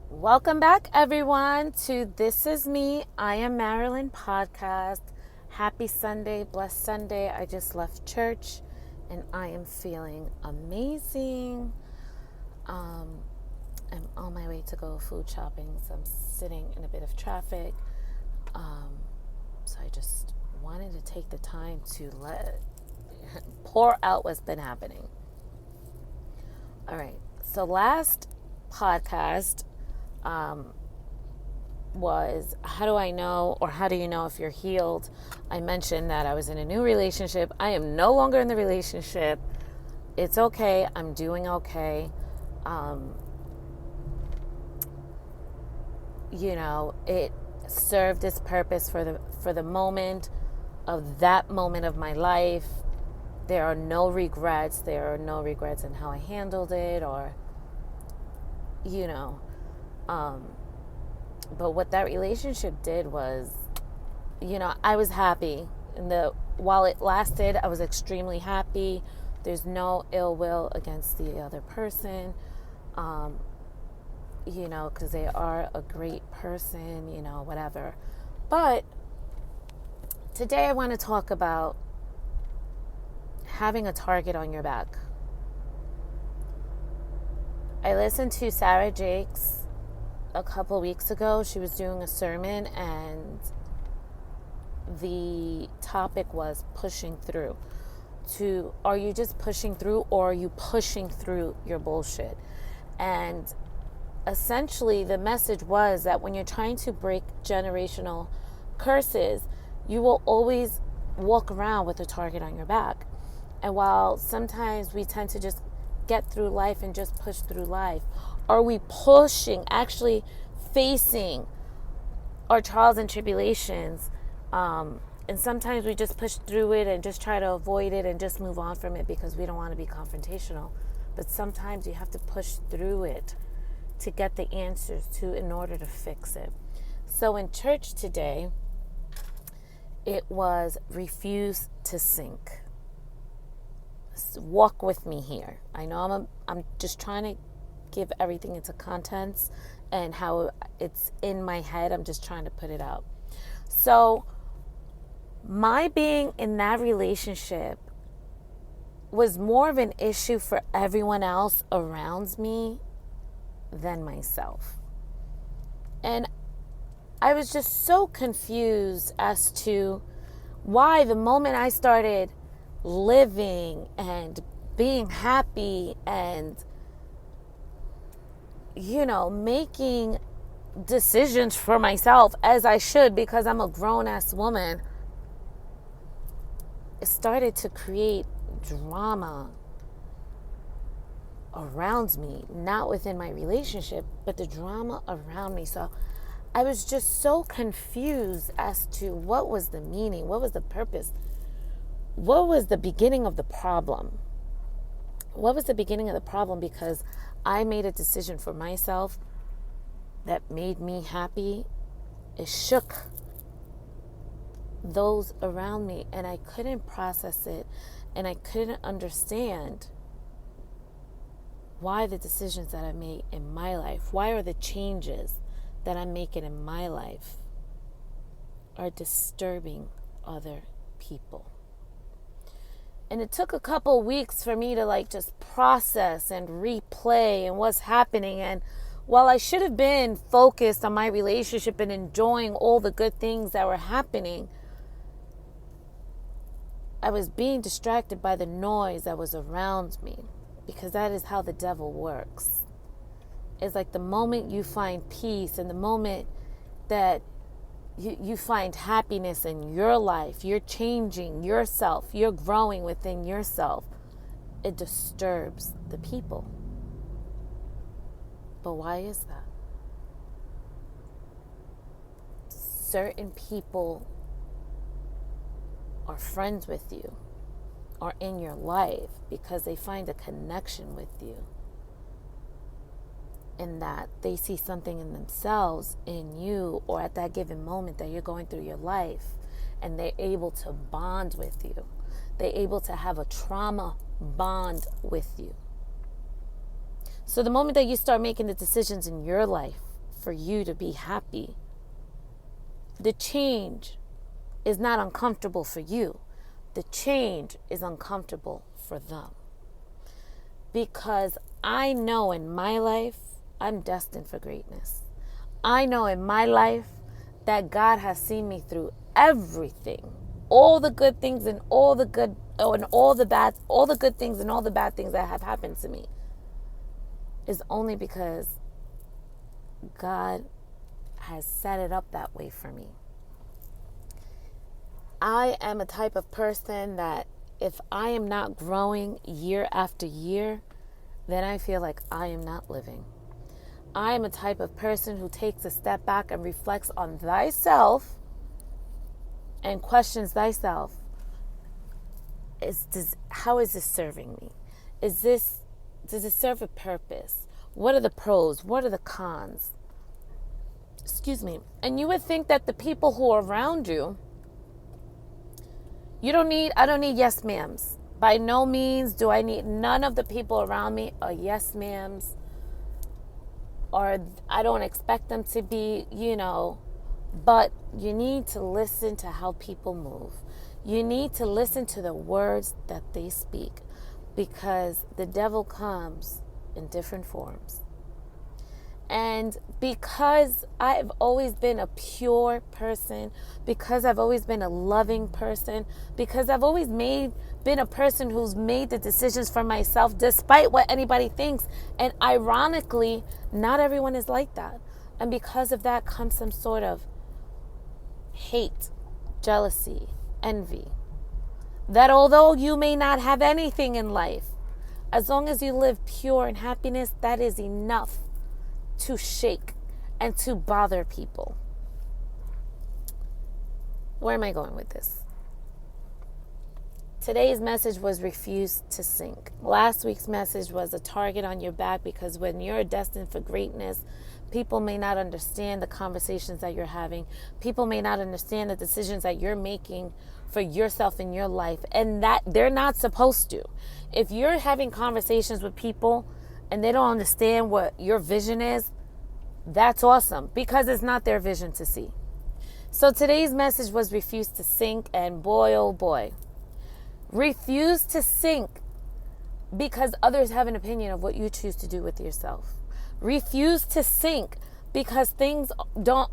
Welcome back, everyone, to This Is Me, I Am Marilyn podcast. Happy Sunday, blessed Sunday. I just left church and I am feeling amazing. I'm on my way to go food shopping, so I'm sitting in a bit of traffic. So I just wanted to take the time to pour out what's been happening. All right, so last podcast was how do I know, or how do you know if you're healed? I mentioned that I was in a new relationship. I am no longer in the relationship. It's okay. I'm doing okay. It served its purpose for the moment of my life. There are no regrets. There are no regrets in how I handled it, or but what that relationship did was, I was happy. While it lasted, I was extremely happy. There's no ill will against the other person, because they are a great person, whatever. But today I want to talk about having a target on your back. I listened to Sarah Jakes a couple weeks ago. She was doing a sermon and the topic was pushing through. Are you just pushing through, or are you pushing through your bullshit? And essentially the message was that when you're trying to break generational curses, you will always walk around with a target on your back. And while sometimes we tend to just get through life and just push through life, are we pushing, actually facing our trials and tribulations? And sometimes we just push through it and just try to avoid it and just move on from it because we don't want to be confrontational. But sometimes you have to push through it to get the answers in order to fix it. So in church today, it was refuse to sink. Walk with me here. I know I'm just trying to give everything into contents and how it's in my head. I'm just trying to put it out. So my being in that relationship was more of an issue for everyone else around me than myself. And I was just so confused as to why the moment I started living and being happy and making decisions for myself as I should, because I'm a grown-ass woman, it started to create drama around me, not within my relationship, but the drama around me. So I was just so confused as to what was the meaning, what was the purpose, what was the beginning of the problem. What was the beginning of the problem? Because I made a decision for myself that made me happy. It shook those around me, and I couldn't process it, and I couldn't understand why the decisions that I made in my life, why are the changes that I'm making in my life are disturbing other people. And it took a couple weeks for me to just process and replay and what's happening. And while I should have been focused on my relationship and enjoying all the good things that were happening, I was being distracted by the noise that was around me, because that is how the devil works. It's like the moment you find peace and the moment that you find happiness in your life, you're changing yourself, you're growing within yourself, it disturbs the people. But why is that? Certain people are friends with you, are in your life because they find a connection with you, in that they see something in themselves, in you, or at that given moment that you're going through your life, and they're able to bond with you. They're able to have a trauma bond with you. So the moment that you start making the decisions in your life for you to be happy. The change is not uncomfortable for you. The change is uncomfortable for them. Because I know in my life, I'm destined for greatness. I know in my life that God has seen me through everything. All the good things and all the good, and all the bad, all the good things and all the bad things that have happened to me is only because God has set it up that way for me. I am a type of person that if I am not growing year after year, then I feel like I am not living. I am a type of person who takes a step back and reflects on thyself and questions thyself. How is this serving me? Does it serve a purpose? What are the pros? What are the cons? Excuse me. And you would think that the people who are around you, I don't need yes ma'ams. By no means do I need, none of the people around me are yes ma'ams. Or I don't expect them to be, but you need to listen to how people move. You need to listen to the words that they speak, because the devil comes in different forms. And because I've always been a pure person, because I've always been a loving person, because I've always been a person who's made the decisions for myself despite what anybody thinks. And ironically, not everyone is like that. And because of that comes some sort of hate, jealousy, envy. That although you may not have anything in life, as long as you live pure in happiness, that is enough to shake and to bother people. Where am I going with this? Today's message was refuse to sink. Last week's message was a target on your back, because when you're destined for greatness, people may not understand the conversations that you're having. People may not understand the decisions that you're making for yourself in your life, and that they're not supposed to. If you're having conversations with people and they don't understand what your vision is, that's awesome, because it's not their vision to see. So today's message was refuse to sink, and boy, oh boy. Refuse to sink because others have an opinion of what you choose to do with yourself. Refuse to sink because things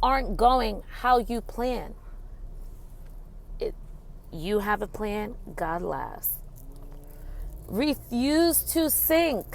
aren't going how you plan. You have a plan, God laughs. Refuse to sink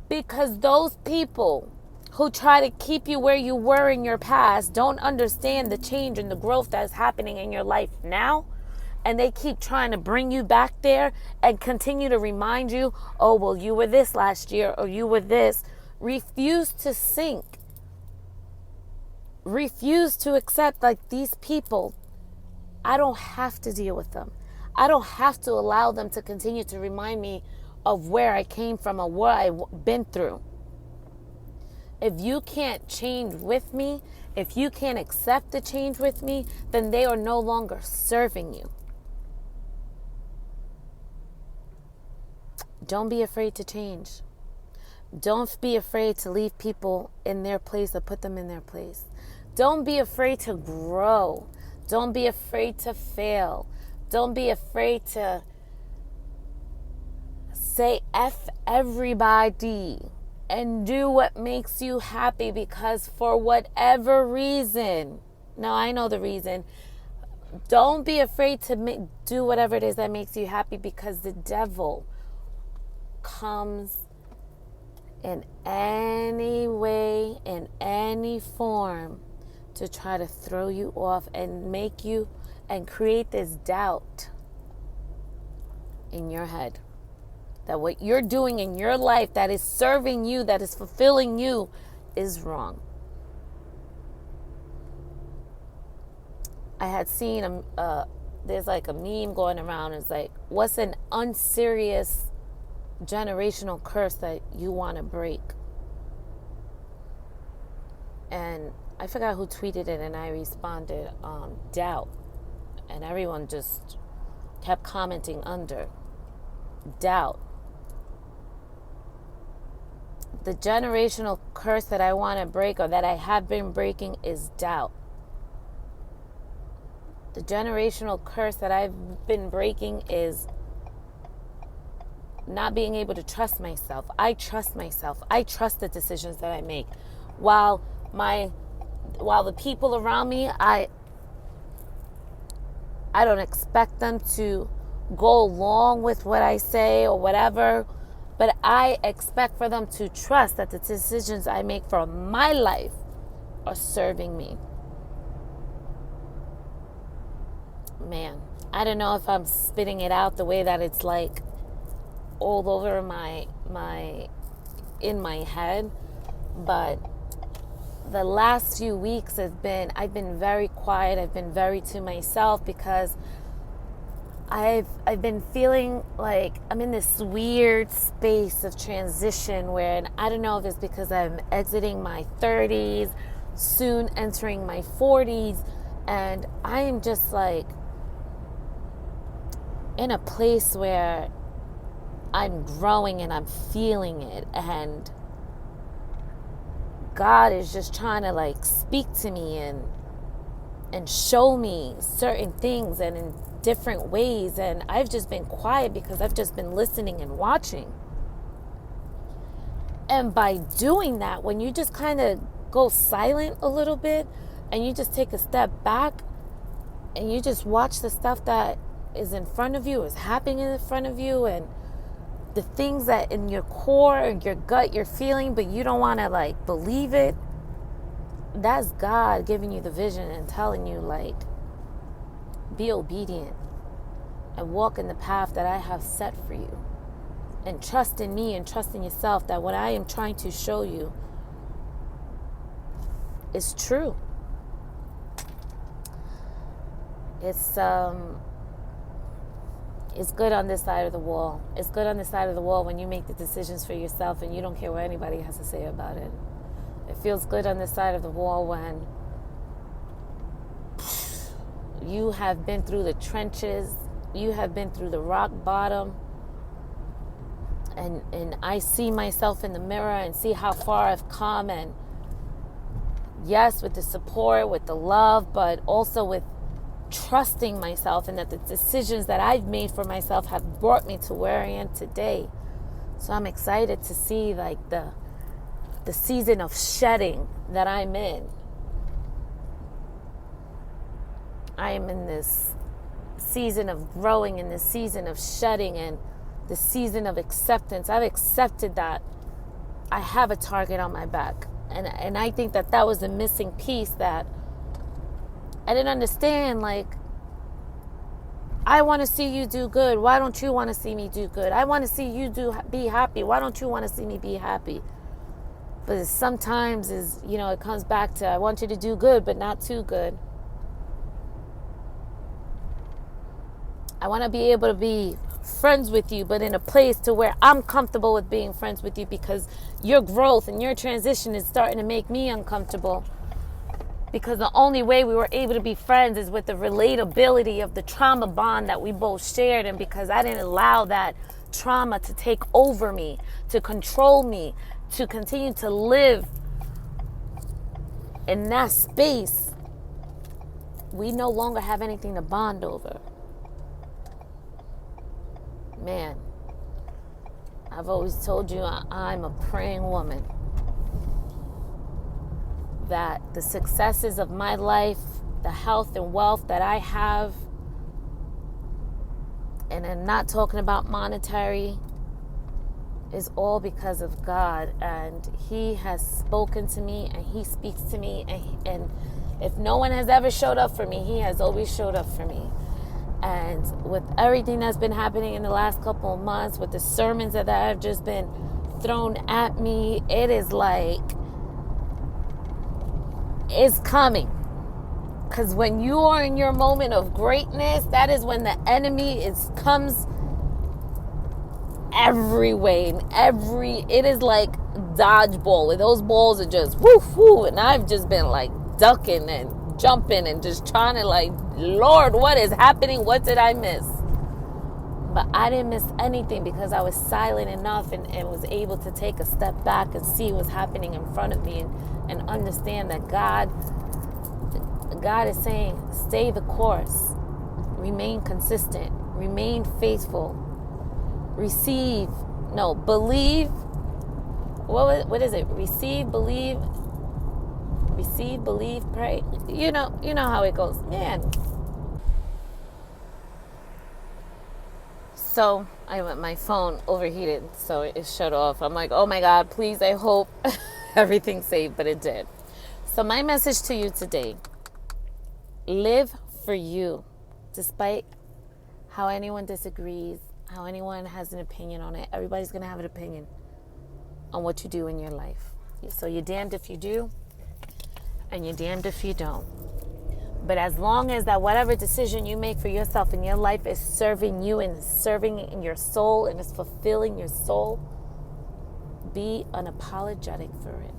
because those people who try to keep you where you were in your past don't understand the change and the growth that is happening in your life now. And they keep trying to bring you back there and continue to remind you, oh, well, you were this last year, or you were this. Refuse to sink. Refuse to accept, like, these people, I don't have to deal with them. I don't have to allow them to continue to remind me of where I came from or what I've been through. If you can't change with me, if you can't accept the change with me, then they are no longer serving you. Don't be afraid to change. Don't be afraid to leave people in their place or put them in their place. Don't be afraid to grow. Don't be afraid to fail. Don't be afraid to say F everybody and do what makes you happy, because for whatever reason, now I know the reason, don't be afraid to do whatever it is that makes you happy, because the devil comes in any way, in any form, to try to throw you off and make you and create this doubt in your head that what you're doing in your life that is serving you, that is fulfilling you, is wrong. I had seen there's like a meme going around. It's like, what's an unserious generational curse that you want to break? And I forgot who tweeted it, and I responded, doubt. And everyone just kept commenting under. Doubt. The generational curse that I want to break, or that I have been breaking, is doubt. The generational curse that I've been breaking is not being able to trust myself. I trust myself. I trust the decisions that I make. While the people around me, I don't expect them to go along with what I say or whatever, but I expect for them to trust that the decisions I make for my life are serving me. Man, I don't know if I'm spitting it out the way that it's like all over in my head, but the last few weeks I've been very quiet. I've been very to myself because I've been feeling like I'm in this weird space of transition where, and I don't know if it's because I'm exiting my 30s, soon entering my 40s, and I am just like in a place where I'm growing and I'm feeling it, and God is just trying to like speak to me and show me certain things and in different ways, and I've just been quiet because I've just been listening and watching. And by doing that, when you just kind of go silent a little bit and you just take a step back and you just watch the stuff that is in front of you, is happening in front of you, and the things that in your core and your gut you're feeling, but you don't want to like believe it, that's God giving you the vision and telling you like, be obedient and walk in the path that I have set for you, and trust in me and trust in yourself that what I am trying to show you is true. It's good on this side of the wall. It's good on this side of the wall when you make the decisions for yourself and you don't care what anybody has to say about it. It feels good on this side of the wall when you have been through the trenches, you have been through the rock bottom, and I see myself in the mirror and see how far I've come, and yes, with the support, with the love, but also with trusting myself, and that the decisions that I've made for myself have brought me to where I am today. So I'm excited to see like the season of shedding that I'm in. I am in this season of growing, in this season of shedding, and the season of acceptance. I've accepted that I have a target on my back, and I think that was a missing piece that I didn't understand. Like, I want to see you do good. Why don't you want to see me do good? I want to see you be happy. Why don't you want to see me be happy? But sometimes it comes back to, I want you to do good, but not too good. I want to be able to be friends with you, but in a place to where I'm comfortable with being friends with you, because your growth and your transition is starting to make me uncomfortable. Because the only way we were able to be friends is with the relatability of the trauma bond that we both shared. And because I didn't allow that trauma to take over me, to control me, to continue to live in that space, we no longer have anything to bond over. Man, I've always told you I'm a praying woman. That the successes of my life, the health and wealth that I have, and I'm not talking about monetary, is all because of God. And He has spoken to me, and He speaks to me, and if no one has ever showed up for me, He has always showed up for me. And with everything that's been happening in the last couple of months, with the sermons that have just been thrown at me, it is like, it's coming. Because when you are in your moment of greatness, that is when the enemy comes every way. It is like dodgeball, where those balls are just woof woo, and I've just been like ducking and jumping and just trying to like, Lord, what is happening? What did I miss? But I didn't miss anything because I was silent enough and was able to take a step back and see what's happening in front of me and understand that God is saying, stay the course, remain consistent, remain faithful, believe. What is it? Receive, believe, pray. You know how it goes, man. So my phone overheated, so it shut off. I'm like, oh my God, please, I hope everything's safe, but it did. So my message to you today: live for you, despite how anyone disagrees, how anyone has an opinion on it. Everybody's gonna have an opinion on what you do in your life. So you're damned if you do, and you're damned if you don't. But as long as that whatever decision you make for yourself in your life is serving you and serving in your soul and is fulfilling your soul, be unapologetic for it.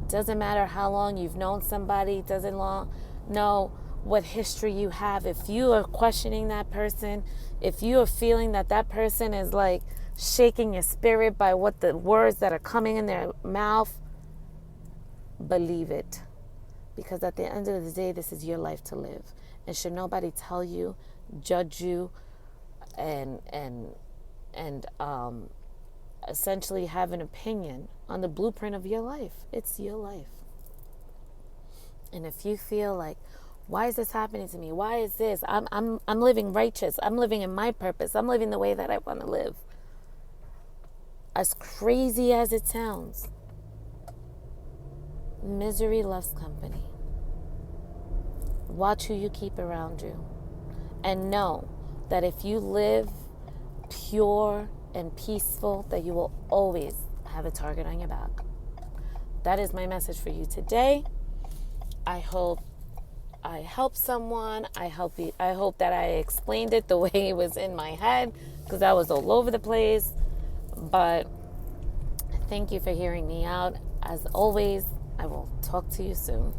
Doesn't matter how long you've known somebody, doesn't know what history you have. If you are questioning that person, if you are feeling that person is like shaking your spirit by what the words that are coming in their mouth, believe it. Because at the end of the day, this is your life to live. And should nobody tell you, judge you, and essentially have an opinion on the blueprint of your life, it's your life. And if you feel like, why is this happening to me? Why is this? I'm living righteous. I'm living in my purpose. I'm living the way that I want to live. As crazy as it sounds, misery loves company. Watch who you keep around you. And know that if you live pure and peaceful, that you will always have a target on your back. That is my message for you today. I hope I helped someone. I hope that I explained it the way it was in my head, because I was all over the place. But thank you for hearing me out. As always, I will talk to you soon.